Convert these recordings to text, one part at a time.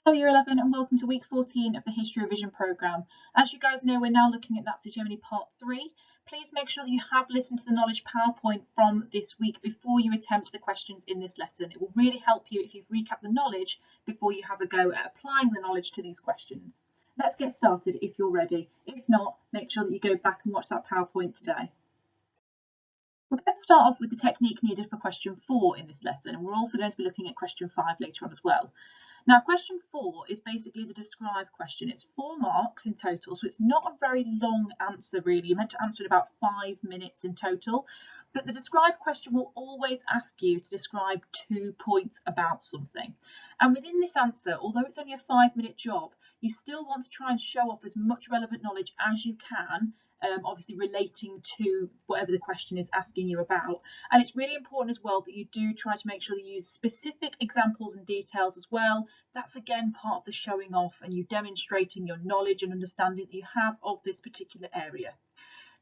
Hello Year 11 and welcome to week 14 of the History Revision programme. As you guys know, we're now looking at Nazi Germany part 3. Please make sure that you have listened to the knowledge PowerPoint from this week before you attempt the questions in this lesson. It will really help you if you've recapped the knowledge before you have a go at applying the knowledge to these questions. Let's get started if you're ready. If not, make sure that you go back and watch that PowerPoint today. We're going to start off with the technique needed for question 4 in this lesson, and we're also going to be looking at question 5 later on as well. Now, question 4 is basically the describe question. It's 4 marks in total, so it's not a very long answer really. You're meant to answer in about 5 minutes in total, but the describe question will always ask you to describe 2 points about something. And within this answer, although it's only a 5-minute job, you still want to try and show off as much relevant knowledge as you can, obviously relating to whatever the question is asking you about. And it's really important as well that you do try to make sure that you use specific examples and details as well. That's again part of the showing off and you demonstrating your knowledge and understanding that you have of this particular area.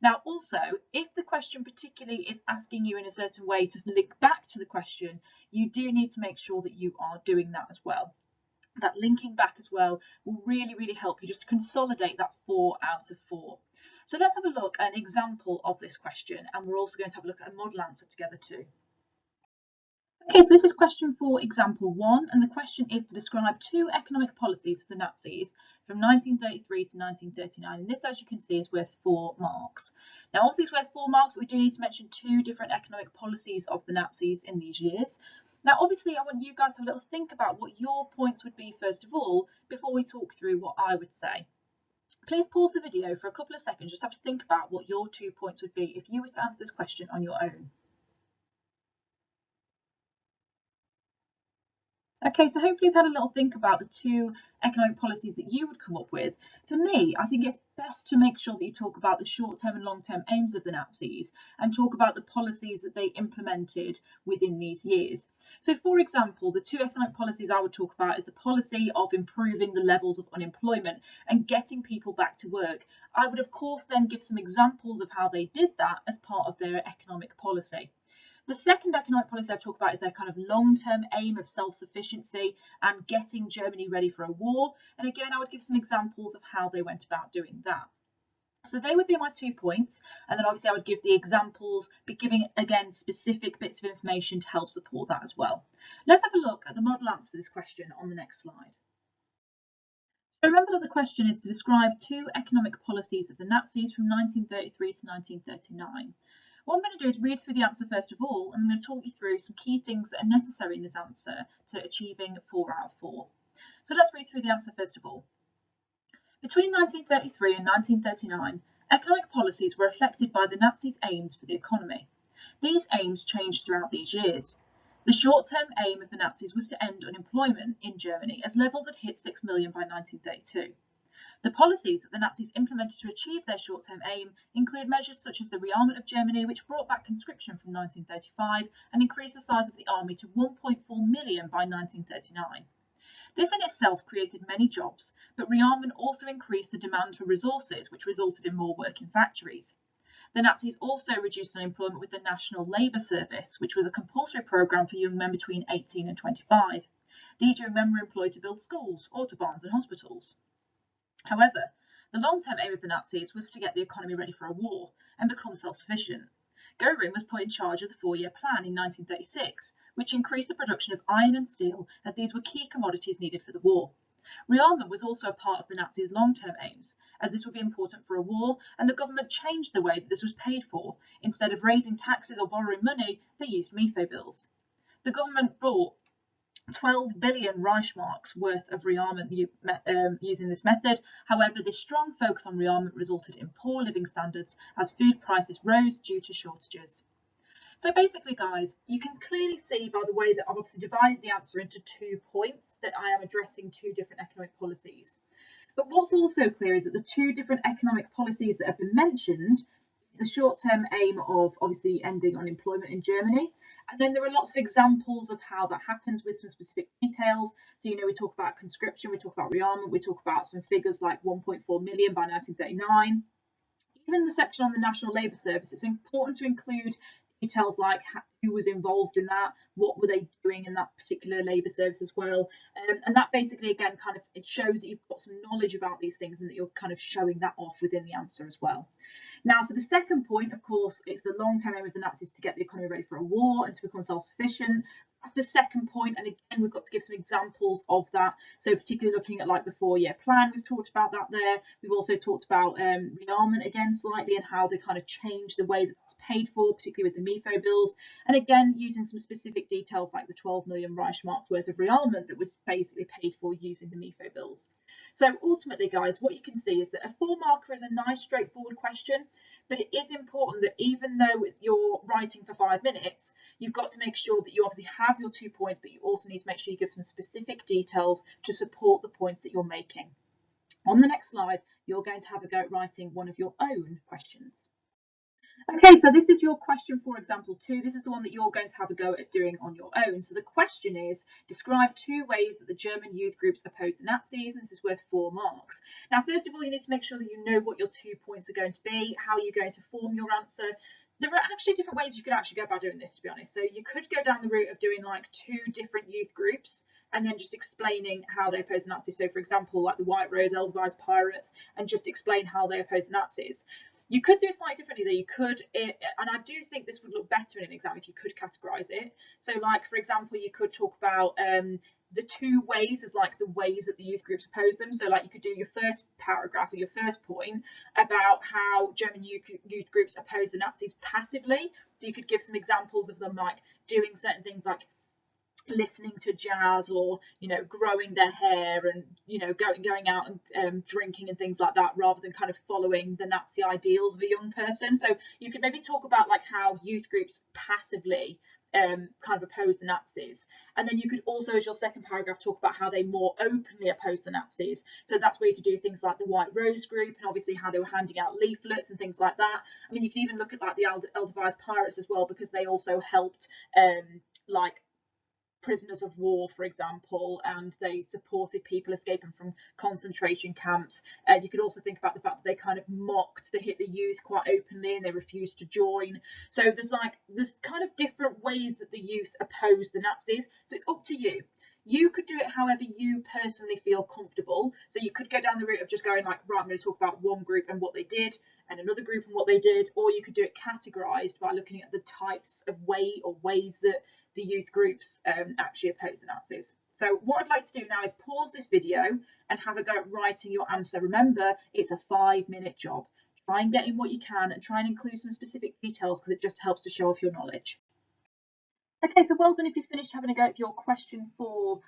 Now also, if the question particularly is asking you in a certain way to link back to the question, you do need to make sure that you are doing that as well. That linking back as well will really help you just to consolidate that 4 out of 4. So let's have a look at an example of this question, and we're also going to have a look at a model answer together too. Okay, so this is question 4, example 1, and the question is to describe 2 economic policies of the Nazis from 1933 to 1939. And this, as you can see, is worth 4 marks. Now, obviously it's worth 4 marks, but we do need to mention 2 different economic policies of the Nazis in these years. Now, obviously, I want you guys to have a little think about what your points would be first of all, before we talk through what I would say. Please pause the video for a couple of seconds, just have to think about what your 2 points would be if you were to answer this question on your own. Okay, so hopefully you've had a little think about the 2 economic policies that you would come up with. For me, I think it's best to make sure that you talk about the short-term and long-term aims of the Nazis and talk about the policies that they implemented within these years. So for example, the 2 economic policies I would talk about is the policy of improving the levels of unemployment and getting people back to work. I would of course then give some examples of how they did that as part of their economic policy. The second economic policy I talk about is their kind of long-term aim of self-sufficiency and getting Germany ready for a war. And again, I would give some examples of how they went about doing that. So they would be my 2 points. And then obviously I would give the examples, but giving again specific bits of information to help support that as well. Let's have a look at the model answer for this question on the next slide. So remember that the question is to describe 2 economic policies of the Nazis from 1933 to 1939. What I'm going to do is read through the answer first of all, and I'm going to talk you through some key things that are necessary in this answer to achieving 4 out of 4. So let's read through the answer first of all. Between 1933 and 1939, economic policies were affected by the Nazis' aims for the economy. These aims changed throughout these years. The short-term aim of the Nazis was to end unemployment in Germany, as levels had hit 6 million by 1932. The policies that the Nazis implemented to achieve their short-term aim include measures such as the rearmament of Germany, which brought back conscription from 1935 and increased the size of the army to 1.4 million by 1939. This in itself created many jobs, but rearmament also increased the demand for resources, which resulted in more work in factories. The Nazis also reduced unemployment with the National Labour Service, which was a compulsory programme for young men between 18 and 25. These young men were employed to build schools, autobahns and hospitals. However, the long-term aim of the Nazis was to get the economy ready for a war and become self-sufficient. Goering was put in charge of the 4-year plan in 1936, which increased the production of iron and steel as these were key commodities needed for the war. Rearmament was also a part of the Nazis' long-term aims, as this would be important for a war, and the government changed the way that this was paid for. Instead of raising taxes or borrowing money, they used Mifo bills. The government bought 12 billion Reichsmarks worth of rearmament using this method. However, this strong focus on rearmament resulted in poor living standards as food prices rose due to shortages. So basically, guys, you can clearly see by the way that I've obviously divided the answer into 2 points that I am addressing 2 different economic policies. But what's also clear is that the 2 different economic policies that have been mentioned, the short-term aim of obviously ending unemployment in Germany. And then there are lots of examples of how that happens with some specific details. So, we talk about conscription, we talk about rearmament, we talk about some figures like 1.4 million by 1939. Even the section on the National Labour Service, it's important to include details like who was involved in that, what were they doing in that particular labour service as well. And that basically, again, kind of it shows that you've got some knowledge about these things and that you're kind of showing that off within the answer as well. Now, for the second point, of course, it's the long-term aim of the Nazis to get the economy ready for a war and to become self-sufficient. That's the second point, and again, we've got to give some examples of that. So particularly looking at like the 4-year plan, we've talked about that there. We've also talked about rearmament again slightly and how they kind of change the way that it's paid for, particularly with the MIFO bills. And again, using some specific details like the 12 million Reichsmarks worth of rearmament that was basically paid for using the MIFO bills. So ultimately, guys, what you can see is that a 4-marker is a nice straightforward question, but it is important that even though you're writing for 5 minutes, you've got to make sure that you obviously have your 2 points, but you also need to make sure you give some specific details to support the points that you're making. On the next slide, you're going to have a go at writing one of your own questions. Okay, so this is your question for example 2. This is the one that you're going to have a go at doing on your own. So the question is, describe 2 ways that the German youth groups opposed the Nazis, and this is worth 4 marks. Now, first of all, you need to make sure that you know what your 2 points are going to be, how you're going to form your answer. There are actually different ways you could actually go about doing this, to be honest. So you could go down the route of doing like 2 different youth groups and then just explaining how they oppose the Nazis. So for example, like the White Rose, Edelweiss Pirates, and just explain how they oppose the Nazis. You could do it slightly differently though. You could, and I do think this would look better in an exam if you could categorise it. So like, for example, you could talk about the 2 ways as like the ways that the youth groups oppose them. So like you could do your first paragraph or your first point about how German youth groups oppose the Nazis passively. So you could give some examples of them like doing certain things like listening to jazz, or growing their hair, and going out and drinking and things like that, rather than kind of following the Nazi ideals of a young person. So you could maybe talk about like how youth groups passively kind of oppose the Nazis, and then you could also, as your second paragraph, talk about how they more openly oppose the Nazis. So that's where you could do things like the White Rose group, and obviously how they were handing out leaflets and things like that. I mean, you can even look at like the Edelweiss Pirates as well, because they also helped like prisoners of war, for example, and they supported people escaping from concentration camps. You could also think about the fact that they kind of mocked the youth quite openly, and they refused to join. So there's kind of different ways that the youth oppose the Nazis. So it's up to you. You could do it however you personally feel comfortable. So you could go down the route of just going like, right, I'm going to talk about one group and what they did, and another group and what they did, or you could do it categorized by looking at the types of ways that the youth groups actually oppose the Nazis. So what I'd like to do now is pause this video and have a go at writing your answer. Remember, it's a 5-minute job. Try and get in what you can and try and include some specific details, because it just helps to show off your knowledge. Okay, so well done if you finished having a go at your question 4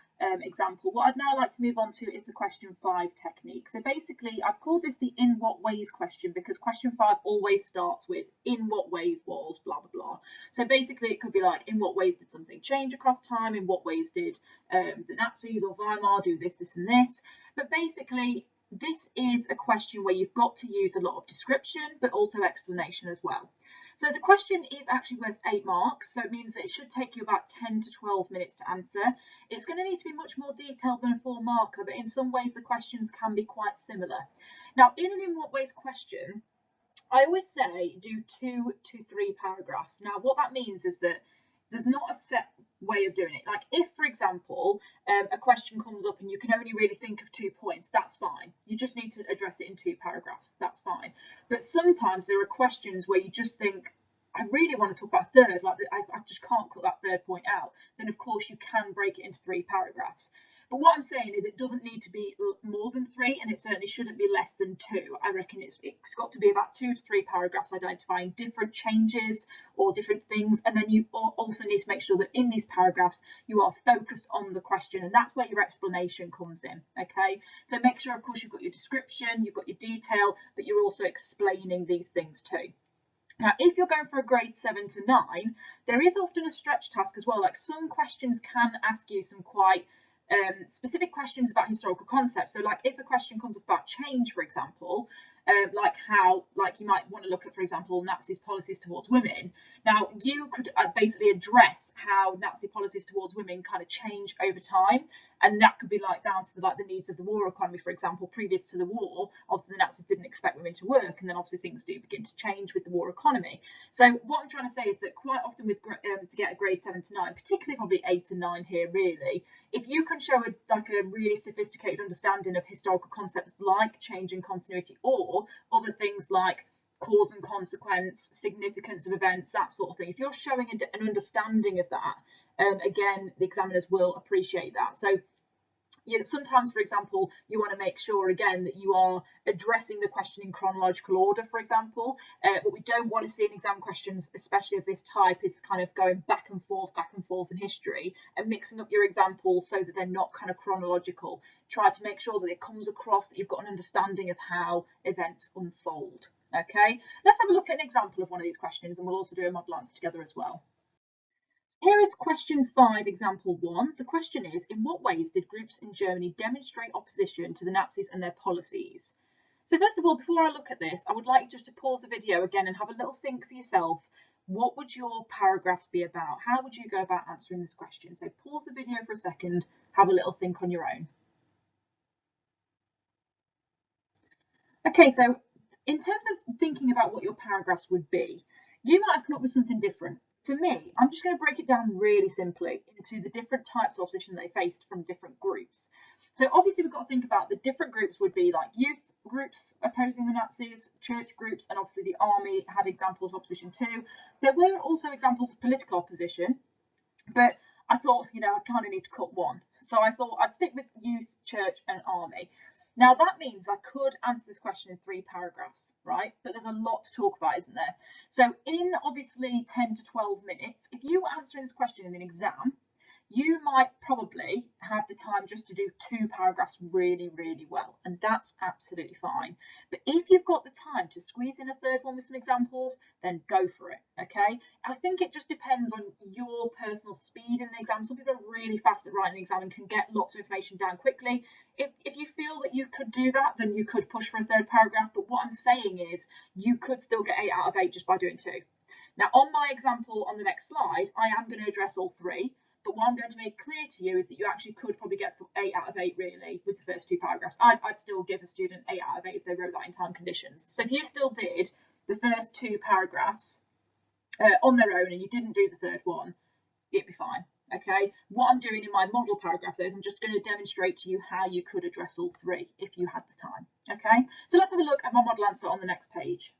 example. What I'd now like to move on to is the question 5 technique. So basically, I've called this the in what ways question, because question 5 always starts with in what ways was blah, blah, blah. So basically, it could be like, in what ways did something change across time? In what ways did the Nazis or Weimar do this, this, and this? But basically, this is a question where you've got to use a lot of description, but also explanation as well. So the question is actually worth 8 marks, so it means that it should take you about 10 to 12 minutes to answer. It's going to need to be much more detailed than a 4 marker, but in some ways the questions can be quite similar. Now, in an in what ways question, I always say do 2 to 3 paragraphs. Now, what that means is that there's not a set way of doing it. Like if, for example, a question comes up and you can only really think of 2 points, that's fine. You just need to address it in 2 paragraphs, that's fine. But sometimes there are questions where you just think, I really want to talk about a third, like I just can't cut that 3rd point out. Then of course you can break it into 3 paragraphs. But what I'm saying is it doesn't need to be more than 3, and it certainly shouldn't be less than 2. I reckon it's got to be about 2 to 3 paragraphs identifying different changes or different things. And then you also need to make sure that in these paragraphs you are focused on the question, and that's where your explanation comes in. Okay, so make sure, of course, you've got your description, you've got your detail, but you're also explaining these things too. Now, if you're going for a grade 7 to 9, there is often a stretch task as well. Like some questions can ask you some quite specific questions about historical concepts. So like if a question comes up about change, for example, like you might want to look at, for example, Nazis' policies towards women. Now, you could basically address how Nazi policies towards women kind of change over time, and that could be like down to the needs of the war economy, for example. Previous to the war, obviously the Nazis didn't expect women to work, and then obviously things do begin to change with the war economy. So what I'm trying to say is that quite often with to get a grade 7 to 9, particularly probably 8 and 9 here, really, if you can show a really sophisticated understanding of historical concepts like change and continuity, or other things like cause and consequence, significance of events, that sort of thing. If you're showing an understanding of that, again, the examiners will appreciate that. So sometimes, for example, you want to make sure again that you are addressing the question in chronological order, for example. What we don't want to see in exam questions, especially of this type, is kind of going back and forth in history and mixing up your examples so that they're not kind of chronological. Try to make sure that it comes across that you've got an understanding of how events unfold. Okay, let's have a look at an example of one of these questions, and we'll also do a model answer together as well. Here is question 5, example 1. The question is, in what ways did groups in Germany demonstrate opposition to the Nazis and their policies? So first of all, before I look at this, I would like you just to pause the video again and have a little think for yourself. What would your paragraphs be about? How would you go about answering this question? So pause the video for a second, have a little think on your own. Okay, so in terms of thinking about what your paragraphs would be, you might have come up with something different. For me, I'm just going to break it down really simply into the different types of opposition they faced from different groups. So obviously we've got to think about the different groups would be like youth groups opposing the Nazis, church groups, and obviously the army had examples of opposition too. There were also examples of political opposition, but I thought, I kind of need to cut one. So I thought I'd stick with youth, church, and army. Now that means I could answer this question in 3 paragraphs, right? But there's a lot to talk about, isn't there? So in obviously 10 to 12 minutes, if you were answering this question in an exam, you might probably have the time just to do 2 paragraphs really, really well, and that's absolutely fine. But if you've got the time to squeeze in a 3rd one with some examples, then go for it, okay? I think it just depends on your personal speed in an exam. Some people are really fast at writing an exam and can get lots of information down quickly. If you feel that you could do that, then you could push for a 3rd paragraph, but what I'm saying is you could still get 8 out of 8 just by doing 2. Now, on my example on the next slide, I am going to address all 3. But what I'm going to make clear to you is that you actually could probably get 8 out of 8 really with the first 2 paragraphs. I'd still give a student 8 out of 8 if they wrote that in time conditions. So if you still did the first 2 paragraphs on their own and you didn't do the 3rd one, it'd be fine. Okay, what I'm doing in my model paragraph though is I'm just going to demonstrate to you how you could address all 3 if you had the time. Okay, so let's have a look at my model answer on the next page.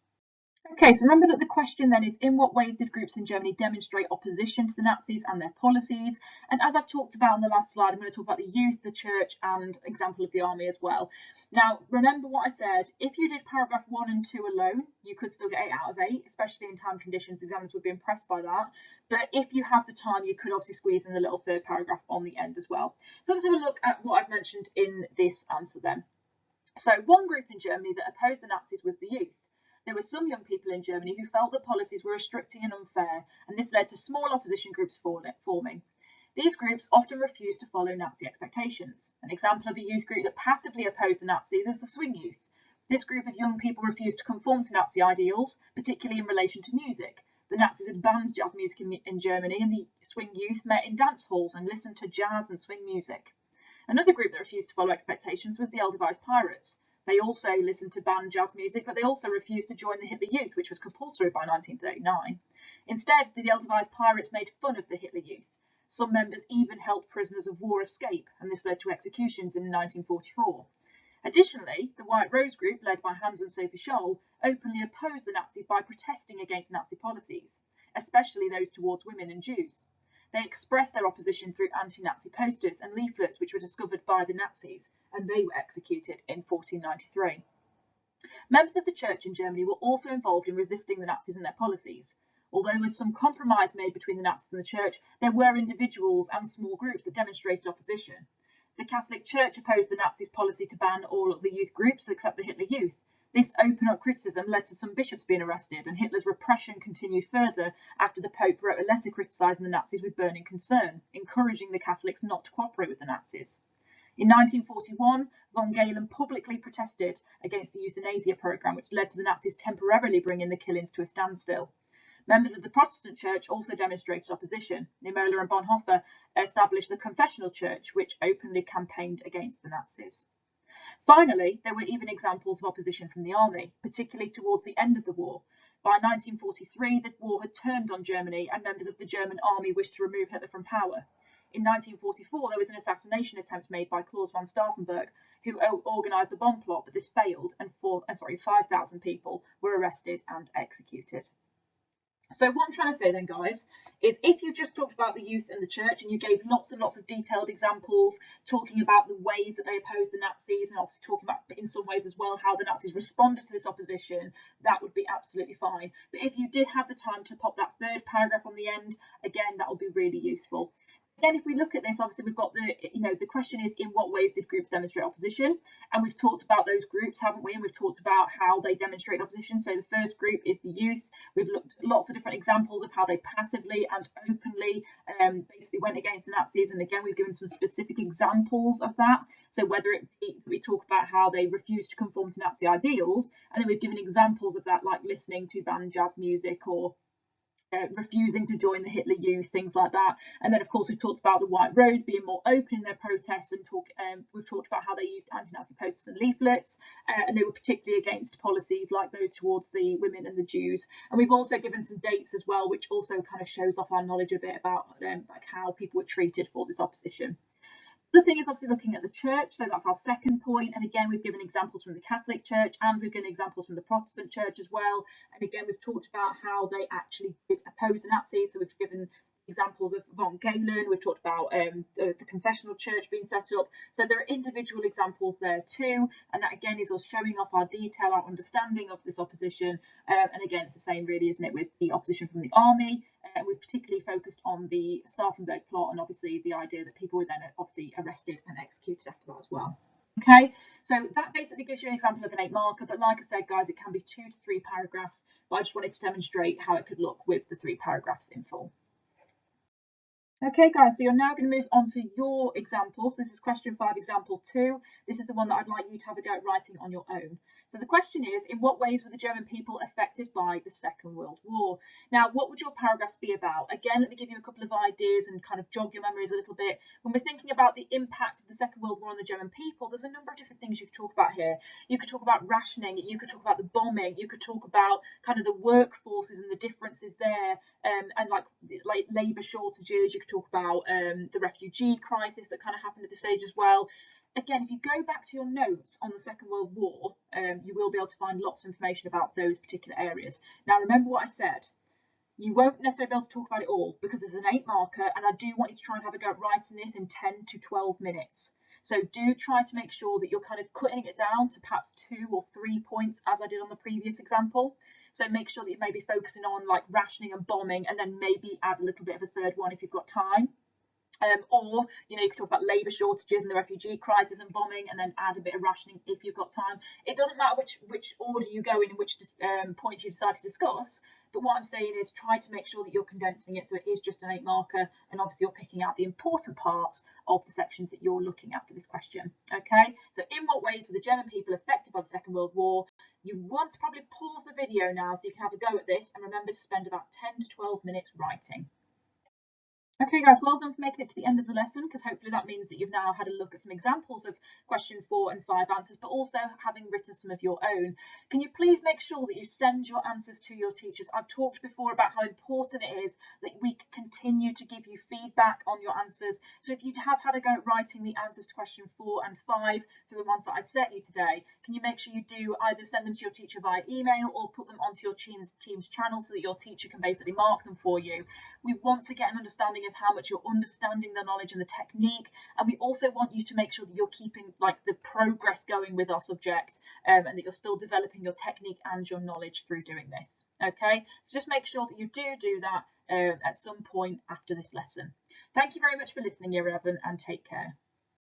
Okay, so remember that the question then is, in what ways did groups in Germany demonstrate opposition to the Nazis and their policies? And as I've talked about on the last slide, I'm going to talk about the youth, the church, and example of the army as well. Now, remember what I said, if you did paragraph 1 and 2 alone, you could still get 8 out of 8, especially in time conditions. Examiners would be impressed by that. But if you have the time, you could obviously squeeze in the little 3rd paragraph on the end as well. So let's have a look at what I've mentioned in this answer then. So one group in Germany that opposed the Nazis was the youth. There were some young people in Germany who felt that policies were restricting and unfair, and this led to small opposition groups forming. These groups often refused to follow Nazi expectations. An example of a youth group that passively opposed the Nazis is the swing youth. This group of young people refused to conform to Nazi ideals, particularly in relation to music. The Nazis had banned jazz music in Germany, and the swing youth met in dance halls and listened to jazz and swing music. Another group that refused to follow expectations was the Edelweiss Pirates. They also listened to banned jazz music, but they also refused to join the Hitler Youth, which was compulsory by 1939. Instead, the Edelweiss Pirates made fun of the Hitler Youth. Some members even helped prisoners of war escape, and this led to executions in 1944. Additionally, the White Rose Group, led by Hans and Sophie Scholl, openly opposed the Nazis by protesting against Nazi policies, especially those towards women and Jews. They expressed their opposition through anti-Nazi posters and leaflets which were discovered by the Nazis, and they were executed in 1493. Members of the church in Germany were also involved in resisting the Nazis and their policies. Although there was some compromise made between the Nazis and the church, there were individuals and small groups that demonstrated opposition. The Catholic Church opposed the Nazis' policy to ban all of the youth groups except the Hitler Youth. This open-up criticism led to some bishops being arrested, and Hitler's repression continued further after the Pope wrote a letter criticising the Nazis with burning concern, encouraging the Catholics not to cooperate with the Nazis. In 1941, von Galen publicly protested against the euthanasia program, which led to the Nazis temporarily bringing the killings to a standstill. Members of the Protestant Church also demonstrated opposition. Niemöller and Bonhoeffer established the Confessional Church, which openly campaigned against the Nazis. Finally, there were even examples of opposition from the army, particularly towards the end of the war. By 1943, the war had turned on Germany, and members of the German army wished to remove Hitler from power. In 1944, there was an assassination attempt made by Claus von Stauffenberg, who organised a bomb plot, but this failed, and 5,000 people were arrested and executed. So what I'm trying to say then, guys, is if you just talked about the youth and the church and you gave lots and lots of detailed examples talking about the ways that they opposed the Nazis, and obviously talking about in some ways as well how the Nazis responded to this opposition, that would be absolutely fine. But if you did have the time to pop that third paragraph on the end, again, that would be really useful. Again, if we look at this, obviously we've got the question is, in what ways did groups demonstrate opposition? And we've talked about those groups, haven't we? And we've talked about how they demonstrate opposition. So the first group is the youth. We've looked at lots of different examples of how they passively and openly basically went against the Nazis. And again, we've given some specific examples of that. So whether it be, we talk about how they refused to conform to Nazi ideals, and then we've given examples of that, like listening to banned jazz music or refusing to join the Hitler Youth, things like that. And then, of course, we've talked about the White Rose being more open in their protests, and we've talked about how they used anti-Nazi posters and leaflets, and they were particularly against policies like those towards the women and the Jews. And we've also given some dates as well, which also kind of shows off our knowledge a bit about like how people were treated for this opposition. The thing is obviously looking at the church, so that's our second point. And again, we've given examples from the Catholic Church, and we've given examples from the Protestant Church as well. And again, we've talked about how they actually did oppose the Nazis. So we've given examples of von Galen, we've talked about the Confessional Church being set up. So there are individual examples there too, and that again is us showing off our detail, our understanding of this opposition. And again, it's the same really, isn't it, with the opposition from the army. We've particularly focused on the Stauffenberg plot, and obviously the idea that people were then obviously arrested and executed after that as well. Okay, so that basically gives you an example of an 8 marker, but like I said, guys, it can be 2 to 3 paragraphs, but I just wanted to demonstrate how it could look with the 3 paragraphs in full. Okay, guys, so you're now going to move on to your examples. This is question 5, example 2. This is the one that I'd like you to have a go at writing on your own. So the question is, in what ways were the German people affected by the Second World War? Now, what would your paragraphs be about? Again, let me give you a couple of ideas and kind of jog your memories a little bit. When we're thinking about the impact of the Second World War on the German people, there's a number of different things you could talk about here. You could talk about rationing, you could talk about the bombing, you could talk about kind of the workforces and the differences there, and like labour shortages. You could talk about the refugee crisis that kind of happened at this stage as well. Again, if you go back to your notes on the Second World War, you will be able to find lots of information about those particular areas. Now, remember what I said. You won't necessarily be able to talk about it all because there's an 8 marker, and I do want you to try and have a go at writing this in 10 to 12 minutes. So do try to make sure that you're kind of cutting it down to perhaps 2 or 3 points, as I did on the previous example. So make sure that you may be focusing on like rationing and bombing, and then maybe add a little bit of a third one if you've got time. Or, you know, you could talk about labour shortages and the refugee crisis and bombing, and then add a bit of rationing if you've got time. It doesn't matter which order you go in, which points you decide to discuss. But what I'm saying is try to make sure that you're condensing it so it is just an 8 marker, and obviously you're picking out the important parts of the sections that you're looking at for this question. Okay, so in what ways were the German people affected by the Second World War? You want to probably pause the video now so you can have a go at this, and remember to spend about 10 to 12 minutes writing. Okay, guys, well done for making it to the end of the lesson, because hopefully that means that you've now had a look at some examples of question 4 and 5 answers, but also having written some of your own. Can you please make sure that you send your answers to your teachers? I've talked before about how important it is that we continue to give you feedback on your answers. So if you have had a go at writing the answers to question 4 and 5 for the ones that I've set you today, can you make sure you do either send them to your teacher via email or put them onto your Teams channel so that your teacher can basically mark them for you? We want to get an understanding of how much you're understanding the knowledge and the technique, and we also want you to make sure that you're keeping like the progress going with our subject, and that you're still developing your technique and your knowledge through doing this. Okay, so just make sure that you do that at some point after this lesson. Thank you very much for listening, Year 11, and take care.